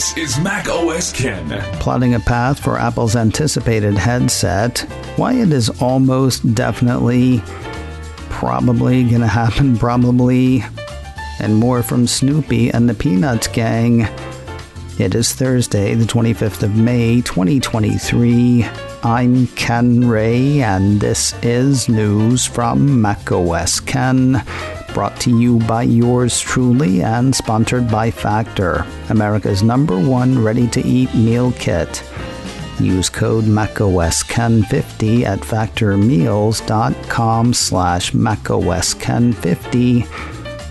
This is Mac OS Ken. Plotting a path for Apple's anticipated headset, why it is almost definitely, probably gonna happen, probably, and more from Snoopy and the Peanuts gang. It is Thursday, the 25th of May, 2023. I'm Ken Ray, and this is news from Mac OS Ken, brought to you by yours truly and sponsored by Factor, America's #1 ready-to-eat meal kit. Use code MacOSKen50 at factormeals.com/MacOSKen50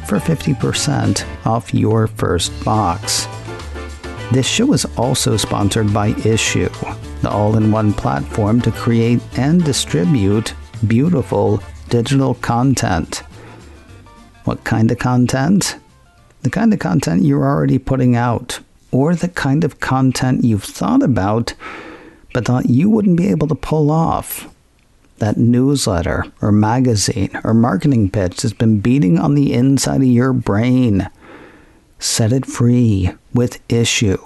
for 50% off your first box. This show is also sponsored by Issue, the all-in-one platform to create and distribute beautiful digital content. What kind of content? The kind of content you're already putting out, or the kind of content you've thought about but thought you wouldn't be able to pull off. That newsletter or magazine or marketing pitch has been beating on the inside of your brain. Set it free with Issue.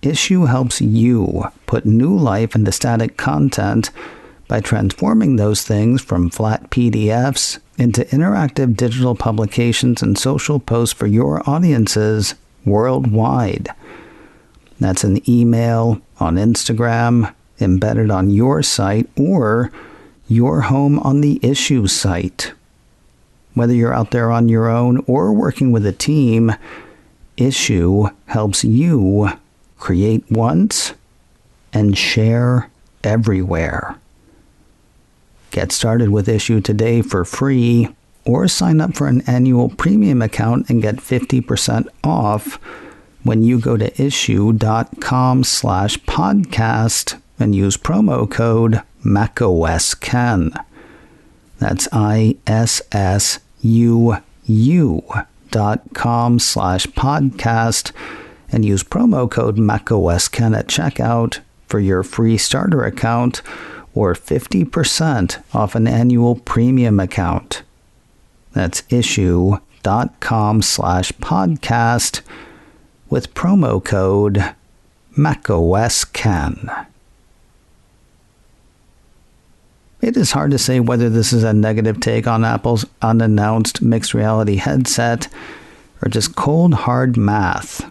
Issue helps you put new life into static content by transforming those things from flat PDFs into interactive digital publications and social posts for your audiences worldwide. That's an email, on Instagram, embedded on your site, or your home on the Issue site. Whether you're out there on your own or working with a team, Issue helps you create once and share everywhere. Get started with Issue today for free, or sign up for an annual premium account and get 50% off when you go to issue.com/podcast and use promo code MacOSKen. That's ISSUU.com/podcast and use promo code MacOSKen at checkout for your free starter account or 50% off an annual premium account. That's issue.com/podcast with promo code MacOSKen. It is hard to say whether this is a negative take on Apple's unannounced mixed reality headset or just cold hard math.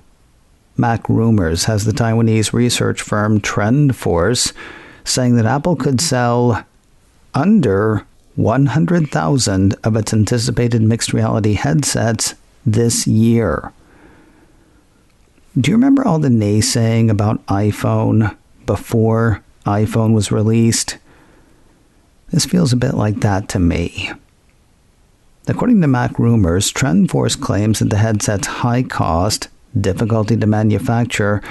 Mac Rumors has the Taiwanese research firm TrendForce saying that Apple could sell under 100,000 of its anticipated mixed reality headsets this year. Do you remember all the naysaying about iPhone before iPhone was released? This feels a bit like that to me. According to Mac Rumors, TrendForce claims that the headset's high cost, difficulty to manufacture,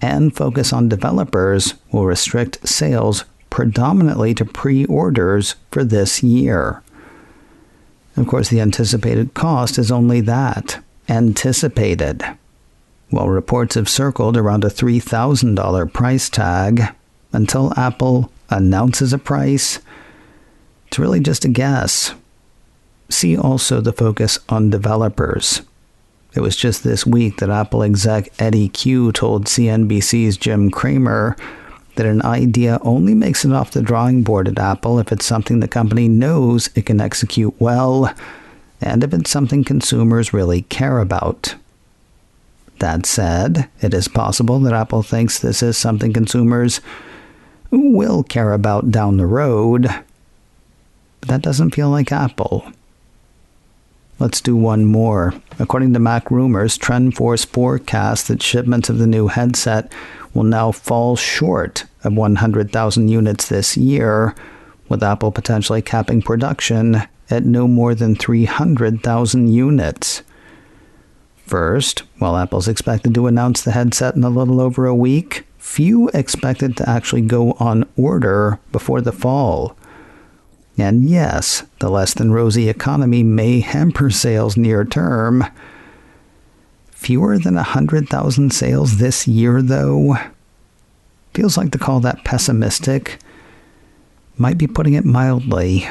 and focus on developers will restrict sales predominantly to pre-orders for this year. Of course, the anticipated cost is only that, anticipated. While reports have circled around a $3,000 price tag, until Apple announces a price, it's really just a guess. See also the focus on developers. It was just this week that Apple exec Eddie Q told CNBC's Jim Cramer that an idea only makes it off the drawing board at Apple if it's something the company knows it can execute well, and if it's something consumers really care about. That said, it is possible that Apple thinks this is something consumers will care about down the road, but that doesn't feel like Apple. Let's do one more. According to Mac Rumors, TrendForce forecasts that shipments of the new headset will now fall short of 100,000 units this year, with Apple potentially capping production at no more than 300,000 units. First, while Apple's expected to announce the headset in a little over a week, few expect it to actually go on order before the fall. And yes, the less-than-rosy economy may hamper sales near term. Fewer than 100,000 sales this year, though? Feels like to call that pessimistic. Might be putting it mildly.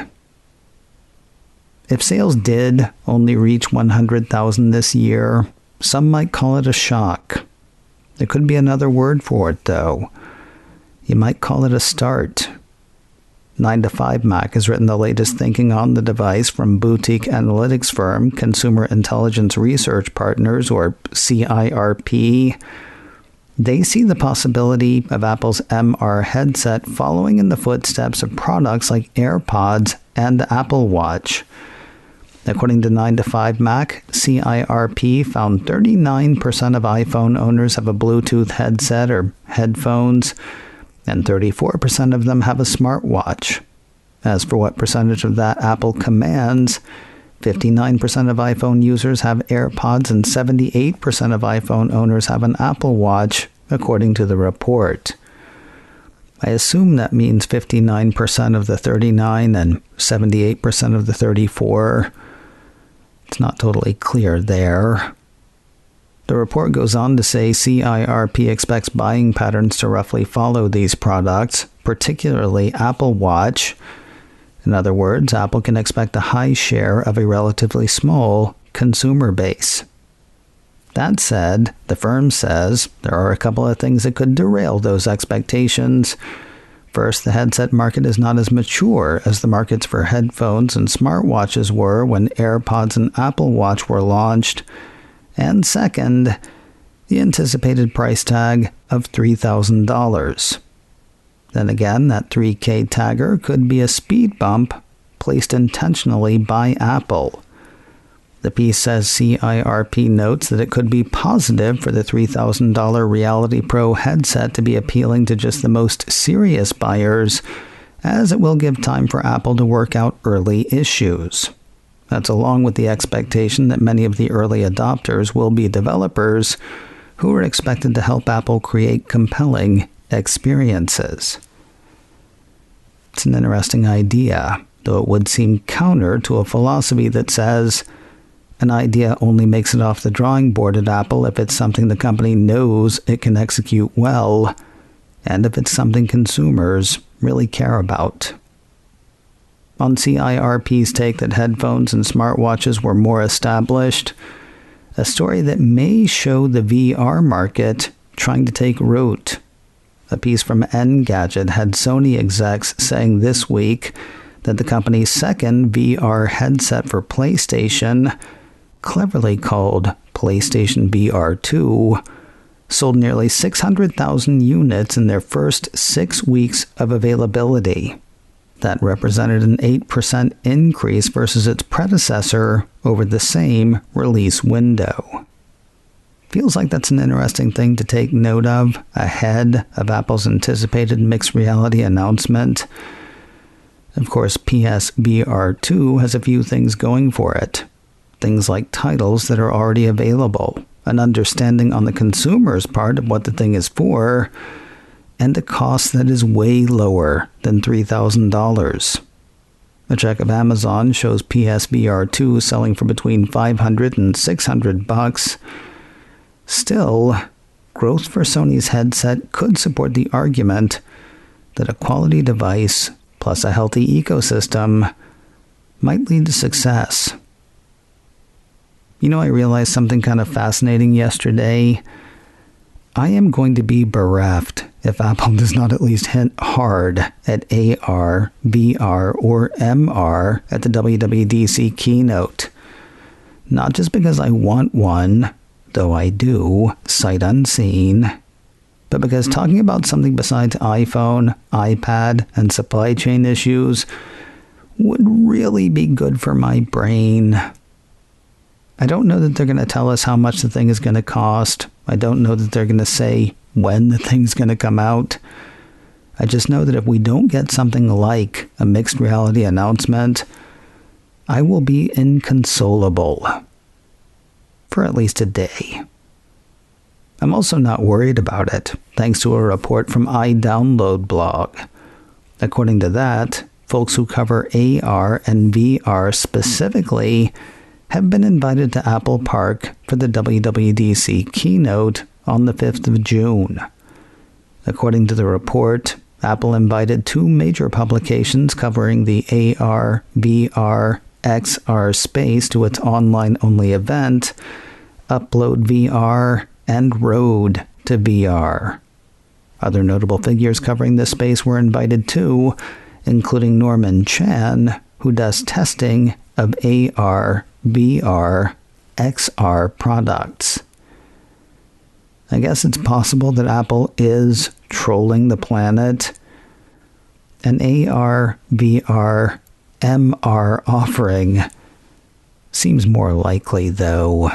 If sales did only reach 100,000 this year, some might call it a shock. There could be another word for it, though. You might call it a start. 9 to 5 Mac has written the latest thinking on the device from boutique analytics firm Consumer Intelligence Research Partners, or CIRP. They see the possibility of Apple's MR headset following in the footsteps of products like AirPods and the Apple Watch. According to 9 to 5 Mac, CIRP found 39% of iPhone owners have a Bluetooth headset or headphones, and 34% of them have a smartwatch. As for what percentage of that Apple commands, 59% of iPhone users have AirPods and 78% of iPhone owners have an Apple Watch, according to the report. I assume that means 59% of the 39 and 78% of the 34. It's not totally clear there. The report goes on to say CIRP expects buying patterns to roughly follow these products, particularly Apple Watch. In other words, Apple can expect a high share of a relatively small consumer base. That said, the firm says there are a couple of things that could derail those expectations. First, the headset market is not as mature as the markets for headphones and smartwatches were when AirPods and Apple Watch were launched. And second, the anticipated price tag of $3,000. Then again, that $3,000 tagger could be a speed bump placed intentionally by Apple. The piece says CIRP notes that it could be positive for the $3,000 Reality Pro headset to be appealing to just the most serious buyers, as it will give time for Apple to work out early issues. That's along with the expectation that many of the early adopters will be developers who are expected to help Apple create compelling experiences. It's an interesting idea, though it would seem counter to a philosophy that says an idea only makes it off the drawing board at Apple if it's something the company knows it can execute well, and if it's something consumers really care about. On CIRP's take that headphones and smartwatches were more established, a story that may show the VR market trying to take root. A piece from Engadget had Sony execs saying this week that the company's second VR headset for PlayStation, cleverly called PlayStation VR 2, sold nearly 600,000 units in their first 6 weeks of availability. That represented an 8% increase versus its predecessor over the same release window. Feels like that's an interesting thing to take note of ahead of Apple's anticipated mixed reality announcement. Of course, PSVR 2 has a few things going for it. Things like titles that are already available, an understanding on the consumer's part of what the thing is for, and a cost that is way lower than $3,000. A check of Amazon shows PSVR 2 selling for between $500 and $600. Still, growth for Sony's headset could support the argument that a quality device plus a healthy ecosystem might lead to success. You know, I realized something kind of fascinating yesterday. I am going to be bereft if Apple does not at least hint hard at AR, VR, or MR at the WWDC Keynote. Not just because I want one, though I do, sight unseen, but because talking about something besides iPhone, iPad, and supply chain issues would really be good for my brain. I don't know that they're going to tell us how much the thing is going to cost. I don't know that they're going to say when the thing's going to come out. I just know that if we don't get something like a mixed reality announcement, I will be inconsolable. For at least a day. I'm also not worried about it, thanks to a report from iDownload blog. According to that, folks who cover AR and VR specifically have been invited to Apple Park for the WWDC Keynote on the 5th of June. According to the report, Apple invited 2 major publications covering the AR, VR, XR space to its online-only event, Upload VR and Road to VR. Other notable figures covering this space were invited too, including Norman Chan, who does testing of AR, VR, XR products. I guess it's possible that Apple is trolling the planet. An AR, VR, MR offering seems more likely, though.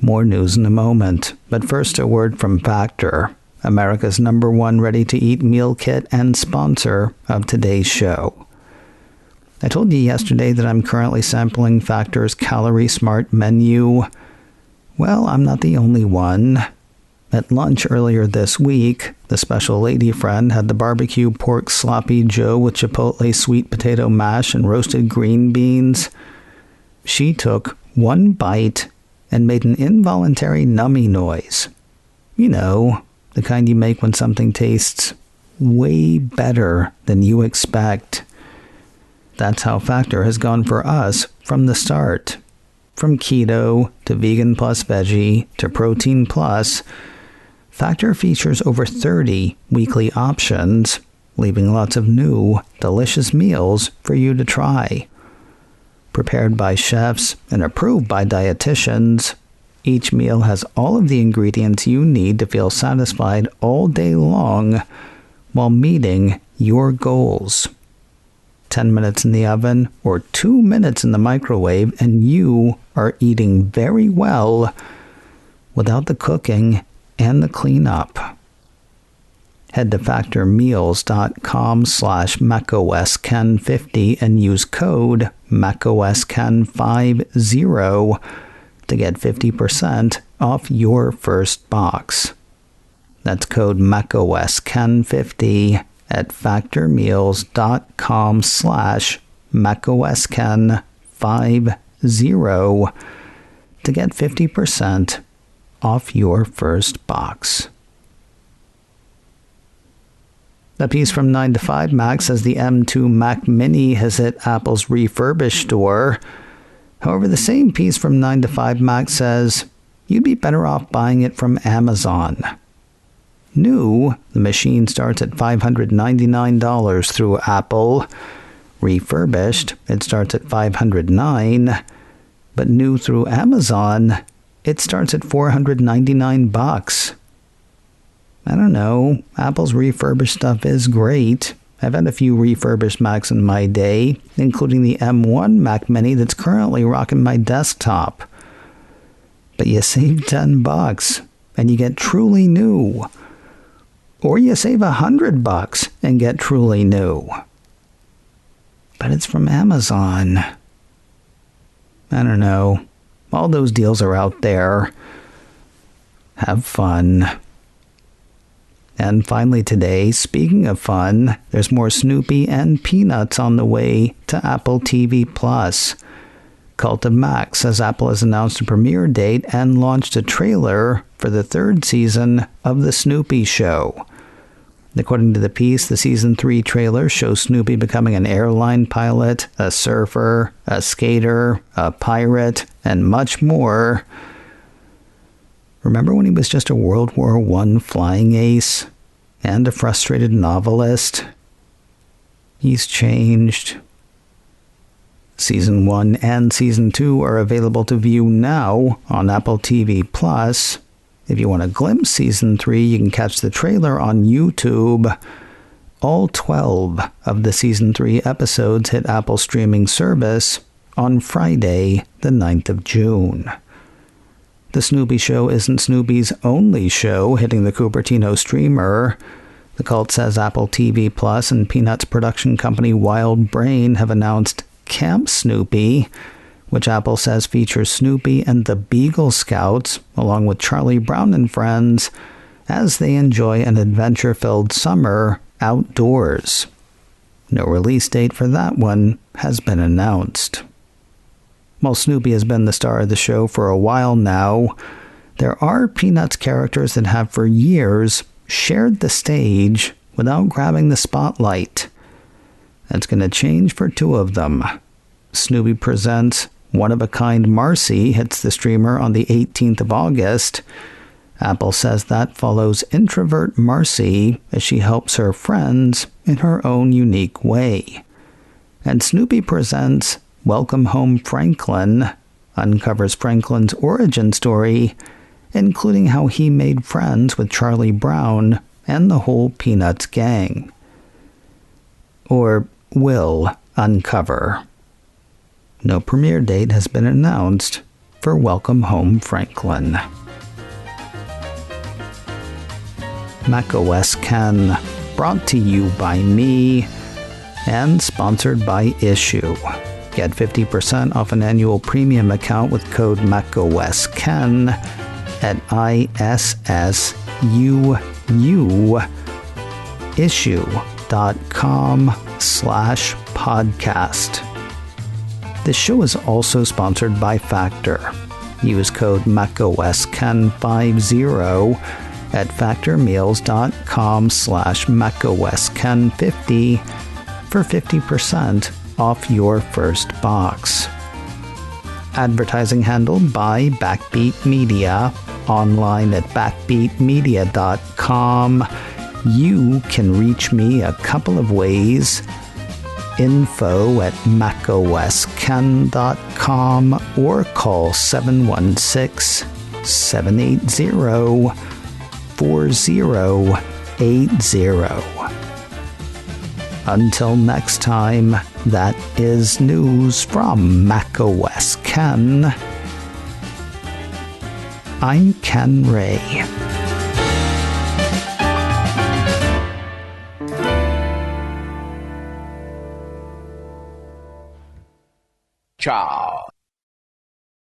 More news in a moment, but first a word from Factor, America's #1 ready-to-eat meal kit and sponsor of today's show. I told you yesterday that I'm currently sampling Factor's Calorie Smart menu. Well, I'm not the only one. At lunch earlier this week, the special lady friend had the barbecue pork sloppy joe with chipotle sweet potato mash and roasted green beans. She took one bite and made an involuntary nummy noise. You know, the kind you make when something tastes way better than you expect. That's how Factor has gone for us from the start. From keto to vegan plus veggie to protein plus, Factor features over 30 weekly options, leaving lots of new, delicious meals for you to try. Prepared by chefs and approved by dietitians, each meal has all of the ingredients you need to feel satisfied all day long while meeting your goals. 10 minutes in the oven or 2 minutes in the microwave and you are eating very well without the cooking and the cleanup. Head to factormeals.com/macOSKen50 and use code macOSKen50 to get 50% off your first box. That's code macOSKen50 at factormeals.com/macOSKen50 to get 50% off your first box. A piece from 9 to 5 Mac says the M2 Mac Mini has hit Apple's Refurbished store. However, the same piece from 9 to 5 Mac says you'd be better off buying it from Amazon. New, the machine starts at $599 through Apple. Refurbished, it starts at $509. But new through Amazon, it starts at $499. I don't know, Apple's refurbished stuff is great. I've had a few refurbished Macs in my day, including the M1 Mac Mini that's currently rocking my desktop. But you save $10 and you get truly new. Or you save $100 and get truly new. But it's from Amazon. I don't know. All those deals are out there. Have fun. And finally today, speaking of fun, there's more Snoopy and Peanuts on the way to Apple TV+. Cult of Mac says Apple has announced a premiere date and launched a trailer for the 3rd season of The Snoopy Show. According to the piece, the Season 3 trailer shows Snoopy becoming an airline pilot, a surfer, a skater, a pirate, and much more. Remember when he was just a World War I flying ace and a frustrated novelist? He's changed. Season 1 and Season 2 are available to view now on Apple TV+. If you want to glimpse Season 3, you can catch the trailer on YouTube. All 12 of the Season 3 episodes hit Apple's streaming service on Friday, the 9th of June. The Snoopy Show isn't Snoopy's only show hitting the Cupertino streamer. The cult says Apple TV Plus and Peanuts production company Wild Brain have announced Camp Snoopy, which Apple says features Snoopy and the Beagle Scouts, along with Charlie Brown and friends, as they enjoy an adventure-filled summer outdoors. No release date for that one has been announced. While Snoopy has been the star of the show for a while now, there are Peanuts characters that have for years shared the stage without grabbing the spotlight. That's going to change for 2 of them. Snoopy presents one-of-a-kind Marcy hits the streamer on the 18th of August. Apple says that follows introvert Marcy as she helps her friends in her own unique way. And Snoopy presents Welcome Home Franklin, uncovers Franklin's origin story, including how he made friends with Charlie Brown and the whole Peanuts gang. Or will uncover. No premiere date has been announced for Welcome Home Franklin. macOS Ken, brought to you by me and sponsored by Issue. Get 50% off an annual premium account with code macOSKen at issuu.com/podcast. This show is also sponsored by Factor. Use code macOSKen50 at factormeals.com/macOSKen50 for 50% off your first box. Advertising handled by Backbeat Media, online at backbeatmedia.com. You can reach me a couple of ways. Info at macosken.com or call 716-780-4080. Until next time, that is news from macOS Ken. I'm Ken Ray. Ciao.